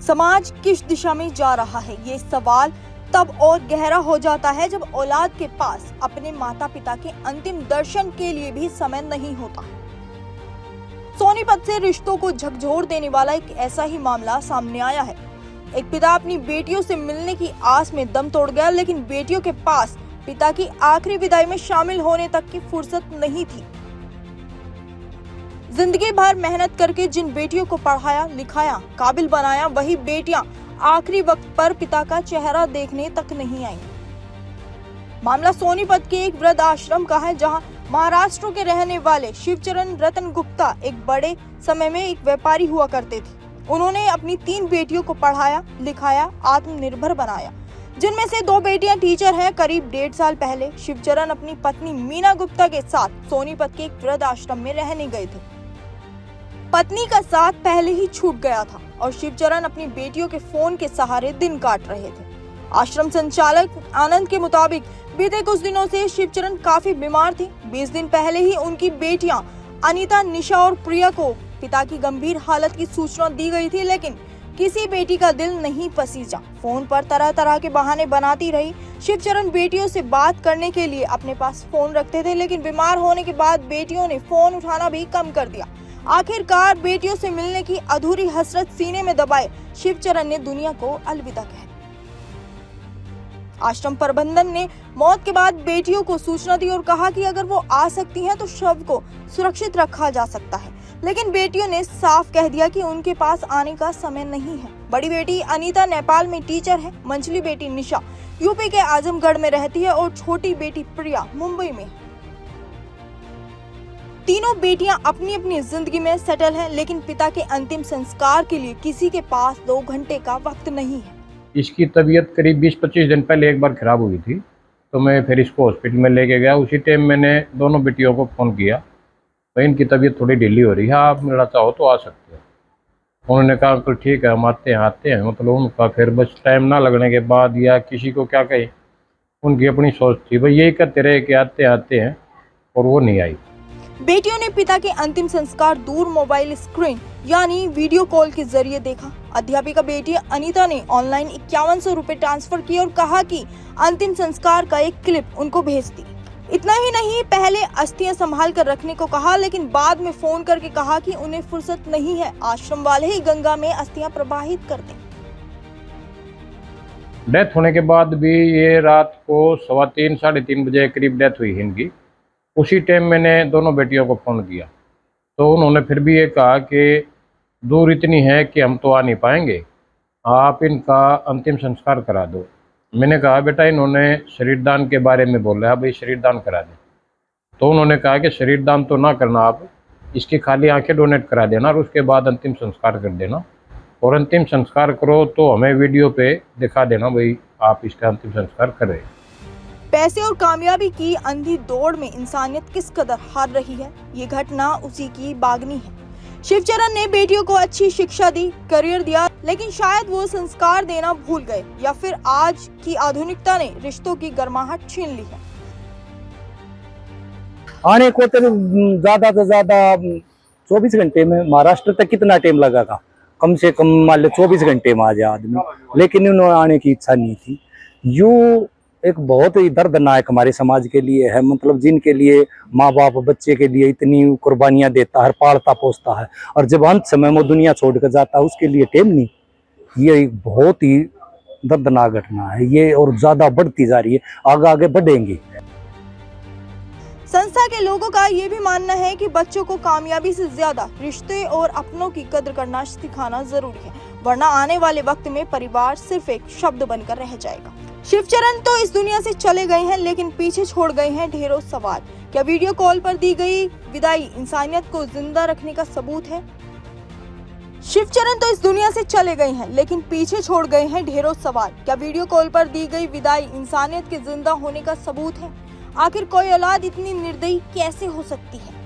समाज किस दिशा में जा रहा है, ये सवाल तब और गहरा हो जाता है जब औलाद के पास अपने माता पिता के अंतिम दर्शन के लिए भी समय नहीं होता। सोनीपत से रिश्तों को झकझोर देने वाला एक ऐसा ही मामला सामने आया है। एक पिता अपनी बेटियों से मिलने की आस में दम तोड़ गया, लेकिन बेटियों के पास पिता की आखिरी विदाई में शामिल होने तक की फुर्सत नहीं थी। जिंदगी भर मेहनत करके जिन बेटियों को पढ़ाया लिखाया काबिल बनाया, वही बेटियां आखिरी वक्त पर पिता का चेहरा देखने तक नहीं आई। मामला सोनीपत के एक वृद्ध आश्रम का है, जहां महाराष्ट्र के रहने वाले शिवचरण रतन गुप्ता एक बड़े समय में एक व्यापारी हुआ करते थे। उन्होंने अपनी 3 बेटियों को पढ़ाया लिखाया, आत्मनिर्भर बनाया, जिनमें से 2 बेटियां टीचर हैं। करीब 1.5 साल पहले शिवचरण अपनी पत्नी मीना गुप्ता के साथ सोनीपत के एक वृद्ध आश्रम में रहने गए थे। पत्नी का साथ पहले ही छूट गया था और शिवचरण अपनी बेटियों के फोन के सहारे दिन काट रहे थे। आश्रम संचालक आनंद के मुताबिक बीते कुछ दिनों से शिवचरण काफी बीमार थे। 20 दिन पहले ही उनकी बेटियां अनीता, निशा और प्रिया को पिता की गंभीर हालत की सूचना दी गई थी, लेकिन किसी बेटी का दिल नहीं पसीजा। फोन पर तरह तरह के बहाने बनाती रही। शिवचरण बेटियों से बात करने के लिए अपने पास फोन रखते थे, लेकिन बीमार होने के बाद बेटियों ने फोन उठाना भी कम कर दिया। आखिरकार बेटियों से मिलने की अधूरी हसरत सीने में दबाए शिवचरण ने दुनिया को अलविदा कह दी। आश्रम प्रबंधन ने मौत के बाद बेटियों को सूचना दी और कहा कि अगर वो आ सकती हैं तो शव को सुरक्षित रखा जा सकता है, लेकिन बेटियों ने साफ कह दिया कि उनके पास आने का समय नहीं है। बड़ी बेटी अनीता नेपाल में टीचर है, मंझली बेटी निशा यूपी के आजमगढ़ में रहती है और छोटी बेटी प्रिया मुंबई में है। तीनों बेटियां अपनी अपनी जिंदगी में सेटल हैं, लेकिन पिता के अंतिम संस्कार के लिए किसी के पास 2 घंटे का वक्त नहीं है। इसकी तबीयत करीब 20-25 दिन पहले एक बार खराब हुई थी, तो मैं फिर इसको हॉस्पिटल में लेके गया। उसी टाइम मैंने दोनों बेटियों को फ़ोन किया, तो इनकी तबीयत थोड़ी ढीली हो रही है, आप मिलना चाहो तो आ सकते हो। उन्होंने कहा अंकल ठीक है हम आते हैं। मतलब उनका फिर बस टाइम ना लगने के बाद या किसी को क्या कहे, उनकी अपनी सोच थी, भाई यही कहते रहे कि आते हैं, और वो नहीं आई। बेटियों ने पिता के अंतिम संस्कार दूर मोबाइल स्क्रीन यानी वीडियो कॉल के जरिए देखा। अध्यापिका बेटी अनीता ने ऑनलाइन 5100 रुपए ट्रांसफर किए और कहा कि अंतिम संस्कार का एक क्लिप उनको भेज दी। इतना ही नहीं, पहले अस्थियां संभाल कर रखने को कहा, लेकिन बाद में फोन करके कहा कि उन्हें फुर्सत नहीं है, आश्रम वाले ही गंगा में अस्थियां प्रवाहित कर दें। डेथ होने के बाद भी ये रात को 3:15 साढ़े 3 बजे करीब डेथ हुई इनकी। उसी टाइम मैंने दोनों बेटियों को फ़ोन किया, तो उन्होंने फिर भी ये कहा कि दूर इतनी है कि हम तो आ नहीं पाएंगे, आप इनका अंतिम संस्कार करा दो। मैंने कहा बेटा इन्होंने शरीर दान के बारे में बोला है, भाई शरीर दान करा दें। तो उन्होंने कहा कि शरीर दान तो ना करना, आप इसकी खाली आंखें डोनेट करा देना और उसके बाद अंतिम संस्कार कर देना, और अंतिम संस्कार करो तो हमें वीडियो पे दिखा देना भाई आप इसका अंतिम संस्कार कर रहे हैं। पैसे और कामयाबी की अंधी दौड़ में इंसानियत किस कदर हार रही है, ये घटना उसी की बागनी है। शिवचरण ने बेटियों को अच्छी शिक्षा दी, करियर दिया, लेकिन शायद वो संस्कार देना भूल गए, या फिर आज की आधुनिकता ने रिश्तों की गर्माहट छीन ली है। आने को तो ज्यादा से ज्यादा 24 घंटे में, महाराष्ट्र तक कितना टाइम लगा था, कम से कम मान लो 24 घंटे में आ जाए आदमी, लेकिन उन्होंने आने की इच्छा नहीं थी। यूँ एक बहुत ही दर्दनाक हमारे समाज के लिए है, मतलब जिनके लिए माँ बाप बच्चे के लिए इतनी कुर्बानियां देता है, पालता पोसता है, और जब अंत समय में दुनिया छोड़कर जाता है उसके लिए टाइम नहीं। ये एक बहुत ही दर्दनाक घटना है ये, और ज्यादा बढ़ती जा रही है, आगे बढ़ेंगे। संस्था के लोगों का ये भी मानना है कि बच्चों को कामयाबी से ज्यादा रिश्ते और अपनों की कद्र करना सिखाना जरूरी है, वरना आने वाले वक्त में परिवार सिर्फ एक शब्द बनकर रह जाएगा। शिवचरण तो इस दुनिया से चले गए हैं, लेकिन पीछे छोड़ गए हैं ढेरों सवाल। क्या वीडियो कॉल पर दी गई विदाई इंसानियत को जिंदा रखने का सबूत है? शिवचरण तो इस दुनिया से चले गए हैं, लेकिन पीछे छोड़ गए हैं ढेरों सवाल। क्या वीडियो कॉल पर दी गई विदाई इंसानियत के जिंदा होने का सबूत है? आखिर कोई औलाद इतनी निर्दयी कैसे हो सकती है?